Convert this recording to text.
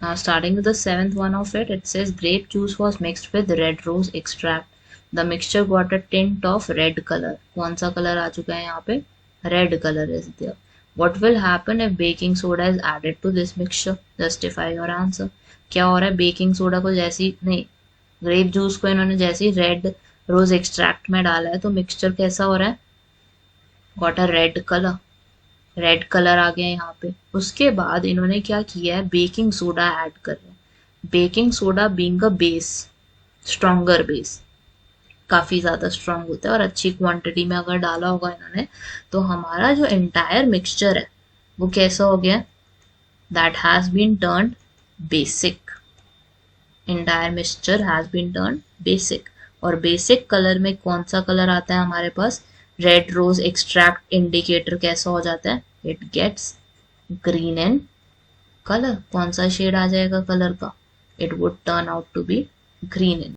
Now starting with the seventh one of it, it says grape juice was mixed with red rose extract. The mixture got a tint of red color. कौन सा colour आ चुका है यहाँ पे? Red color is there. What will happen if baking soda is added to this mixture? Justify your answer. क्या हो रहा है? बेकिंग सोडा को जैसी नहीं, ग्रेप जूस को इन्होंने जैसी रेड रोज एक्सट्रैक्ट में डाला है तो मिक्सचर कैसा हो रहा है? Got a red colour. Red colour आ गया यहाँ पे. उसके बाद इन्होंने क्या किया है? बेकिंग सोडा ऐड कर रहे हैं. Baking soda being a base, stronger base, काफी ज्यादा स्ट्रॉन्ग होता है और अच्छी क्वांटिटी में अगर डाला होगा इन्होंने तो हमारा जो एंटायर मिक्सचर है वो कैसा हो गया? That has been turned basic. Entire mixture has been turned basic. और बेसिक कलर में कौन सा कलर आता है हमारे पास? रेड रोज एक्सट्रैक्ट इंडिकेटर कैसा हो जाता है? It gets green in colour. कौन सा शेड आ जाएगा कलर का? It would turn out to be green in